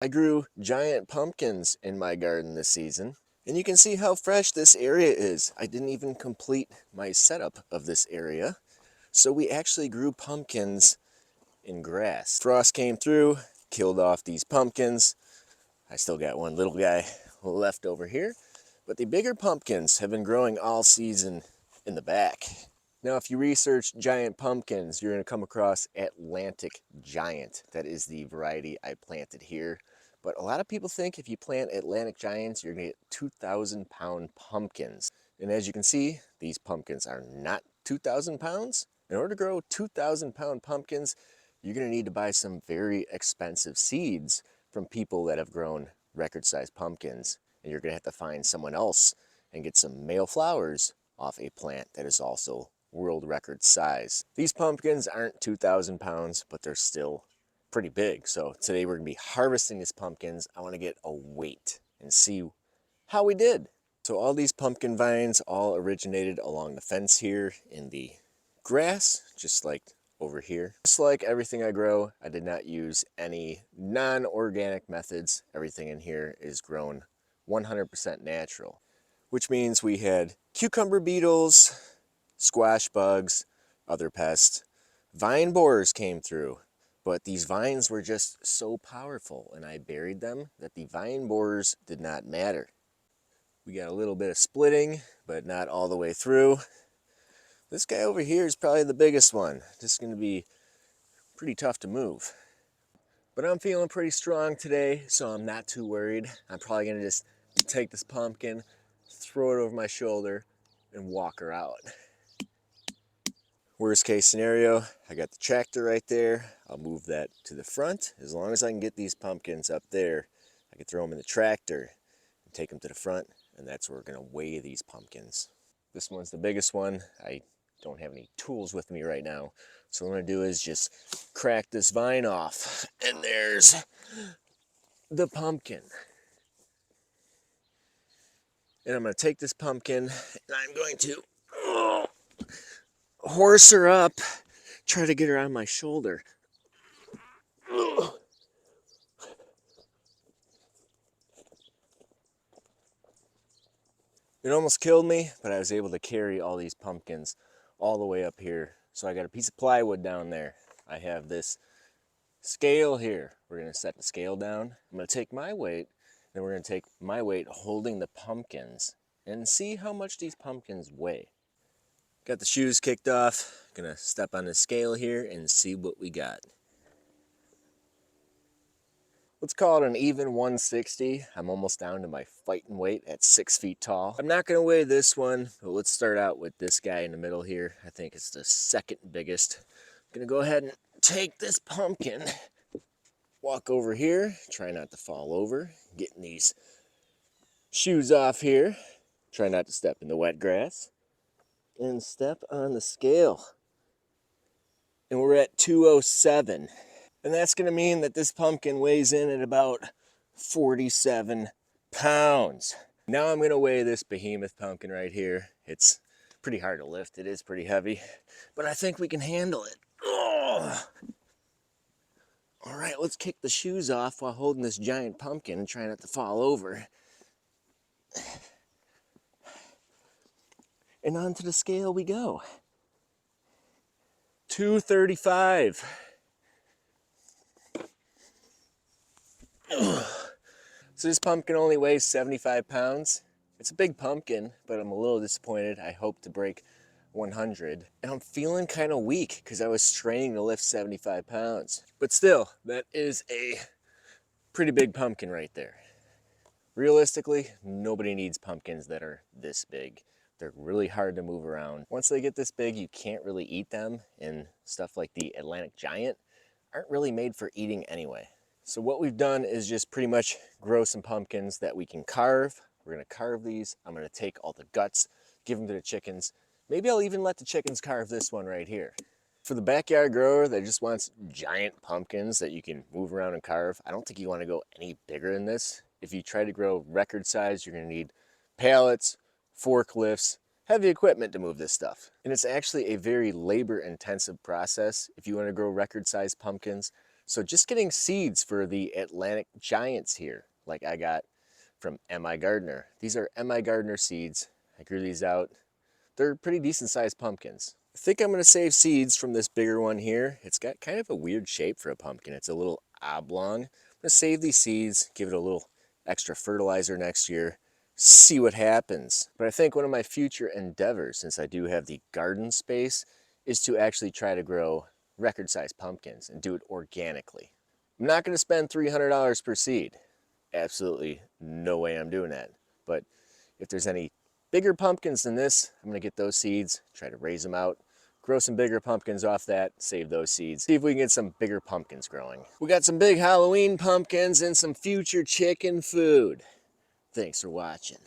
I grew giant pumpkins in my garden this season, and you can see how fresh this area is. I didn't even complete my setup of this area, so we actually grew pumpkins in grass. Frost came through, killed off these pumpkins. I still got one little guy left over here, but the bigger pumpkins have been growing all season in the back. Now, if you research giant pumpkins, you're going to come across Atlantic Giant. That is the variety I planted here. But a lot of people think if you plant Atlantic Giants, you're going to get 2,000-pound pumpkins. And as you can see, these pumpkins are not 2,000 pounds. In order to grow 2,000-pound pumpkins, you're going to need to buy some very expensive seeds from people that have grown record-sized pumpkins. And you're going to have to find someone else and get some male flowers off a plant that is also world record size. These pumpkins aren't 2,000 pounds, but they're still pretty big. So today we're gonna be harvesting these pumpkins. I wanna get a weight and see how we did. So all these pumpkin vines all originated along the fence here in the grass, just like over here. Just like everything I grow, I did not use any non-organic methods. Everything in here is grown 100% natural, which means we had cucumber beetles, squash bugs, other pests. Vine borers came through, but these vines were just so powerful and I buried them that the vine borers did not matter. We got a little bit of splitting, but not all the way through. This guy over here is probably the biggest one. This is going to be pretty tough to move. But I'm feeling pretty strong today, so I'm not too worried. I'm probably going to just take this pumpkin, throw it over my shoulder, and walk her out. Worst case scenario, I got the tractor right there. I'll move that to the front. As long as I can get these pumpkins up there, I can throw them in the tractor and take them to the front, and that's where we're gonna weigh these pumpkins. This one's the biggest one. I don't have any tools with me right now, so what I'm gonna do is just crack this vine off, and there's the pumpkin. And I'm gonna take this pumpkin, and I'm going to horse her up, try to get her on my shoulder. It almost killed me, but I was able to carry all these pumpkins all the way up here. So I got a piece of plywood down there. I have this scale here. We're gonna set the scale down. I'm gonna take my weight, then we're gonna take my weight holding the pumpkins and see how much these pumpkins weigh. Got the shoes kicked off. Gonna step on the scale here and see what we got. Let's call it an even 160. I'm almost down to my fighting weight at 6 feet tall. I'm not gonna weigh this one, but let's start out with this guy in the middle here. I think it's the second biggest. I'm gonna go ahead and take this pumpkin, walk over here, try not to fall over, getting these shoes off here, try not to step in the wet grass, and step on the scale. And we're at 207. And that's going to mean that this pumpkin weighs in at about 47 pounds. Now I'm going to weigh this behemoth pumpkin right here. It's pretty hard to lift. It is pretty heavy, but I think we can handle it. Oh. All right, let's kick the shoes off while holding this giant pumpkin and try not to fall over. And onto the scale we go. 235. So this pumpkin only weighs 75 pounds. It's a big pumpkin, but I'm a little disappointed. I hope to break 100. And I'm feeling kind of weak because I was straining to lift 75 pounds. But still, that is a pretty big pumpkin right there. Realistically, nobody needs pumpkins that are this big. They're really hard to move around. Once they get this big, you can't really eat them, and stuff like the Atlantic Giant aren't really made for eating anyway. So what we've done is just pretty much grow some pumpkins that we can carve. We're gonna carve these. I'm gonna take all the guts, give them to the chickens. Maybe I'll even let the chickens carve this one right here. For the backyard grower that just wants giant pumpkins that you can move around and carve, I don't think you wanna go any bigger than this. If you try to grow record size, you're gonna need pallets, forklifts, heavy equipment to move this stuff. And it's actually a very labor intensive process if you wanna grow record sized pumpkins. So just getting seeds for the Atlantic giants here, like I got from Migardener. These are Migardener seeds. I grew these out. They're pretty decent sized pumpkins. I think I'm gonna save seeds from this bigger one here. It's got kind of a weird shape for a pumpkin. It's a little oblong. I'm gonna save these seeds, give it a little extra fertilizer next year, see what happens. But I think one of my future endeavors, since I do have the garden space, is to actually try to grow record-sized pumpkins and do it organically. I'm not gonna spend $300 per seed. Absolutely no way I'm doing that. But if there's any bigger pumpkins than this, I'm gonna get those seeds, try to raise them out, grow some bigger pumpkins off that, save those seeds, see if we can get some bigger pumpkins growing. We got some big Halloween pumpkins and some future chicken food. Thanks for watching.